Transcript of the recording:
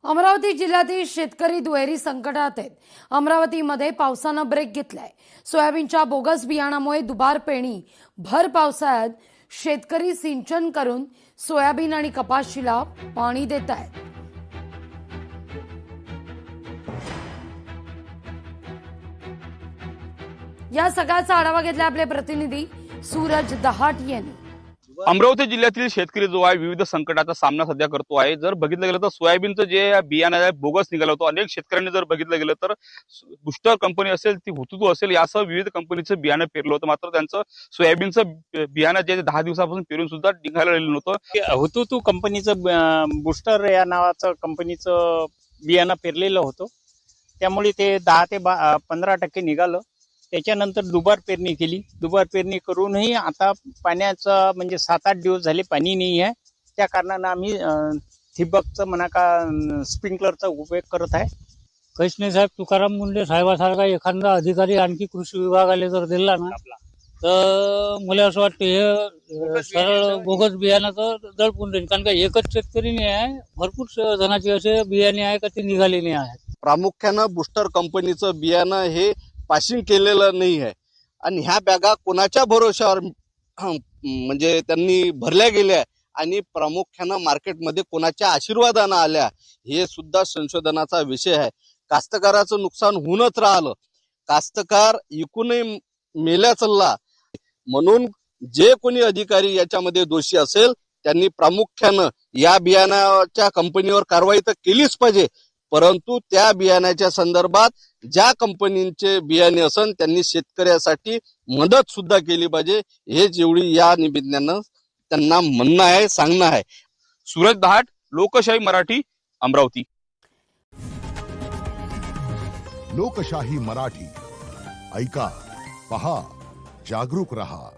अमरावती जिल्ह्यातील शेतकरी दुहेरी संकटात आहेत। अमरावतीमध्ये पावसानं ब्रेक घेतलाय। सोयाबीनच्या बोगस बियाणामुळे दुबार पेरणी भर पावसाळ्यात शेतकरी सिंचन करून सोयाबीन आणि कपाशीला पाणी देत आहेत। या सगळ्याचा आढावा घेतला आपले प्रतिनिधी सूरज दहाट यांनी। अमरावती जिल्ह्यातील शेतकरी जो आहे विविध संकटाचा सामना सध्या करतो आहे। जर बघितलं गेलं तर सोयाबीनचं जे बियाणं आहे बोगस निघालं होतं। अनेक शेतकऱ्यांनी जर बघितलं गेलं तर बुस्टर कंपनी असेल ती हुतुतू असेल यासह विविध कंपनीचं बियाणं पेरलं होतं, मात्र त्यांचं सोयाबीनचं बियाणं जे 10 दिवसापासून पेरून सुद्धा निघालं नव्हतं। हुतुतू कंपनीचं बुस्टर या नावाचं कंपनीचं बियाणं पेरलेलं होतं, त्यामुळे ते 10 ते 15% निघालं। त्याच्यानंतर दुबार पेरणी केली। दुबार पेरणी करूनही आता पाण्याचा म्हणजे 7-8 दिवस झाले पाणी नाही आहे। त्या कारणानं आम्ही ठिबकचं म्हणा का स्प्रिंकलरचा उपयोग करत आहे। काहीच नाही साहेब, तुकाराम मुंडे साहेबासारखा एखादा अधिकारी आणखी कृषी विभागाला जर दिला ना तर मला असं वाटतं हे सरळ बोगस बियाणाचं दडपून देईल। कारण का एकच शेतकरी नाही आहे, भरपूर जणांचे असे बियाणे आहे का ते निघाले नाही आहेत। प्रामुख्यानं बुस्टर कंपनीचं बियाणं हे पासिंग केलेलं नाही आहे आणि ह्या बॅगा कोणाच्या भरोशावर म्हणजे त्यांनी भरल्या गेल्या आणि प्रामुख्यानं मार्केटमध्ये कोणाच्या आशीर्वादानं आल्या हे सुद्धा संशोधनाचा विषय आहे। कास्तकाराचं नुकसान होऊनच राहिलं, कास्तकार इकूनही मेल्या चालला। म्हणून जे कोणी अधिकारी याच्यामध्ये दोषी असेल त्यांनी प्रामुख्यानं या बियाणाच्या कंपनीवर कारवाई तर केलीच पाहिजे, परंतु त्या बियाण्याच्या संदर्भात ज्या कंपनीचे बियाणे असन त्यांनी शेतकऱ्यासाठी मदत सुद्धा केली पाहिजे, हे जेवढी या निमित्तानं त्यांना म्हणणं आहे, सांगणं आहे। सूरज दहाट, लोकशाही मराठी, अमरावती। लोकशाही मराठी ऐका, पहा, जागरूक रहा।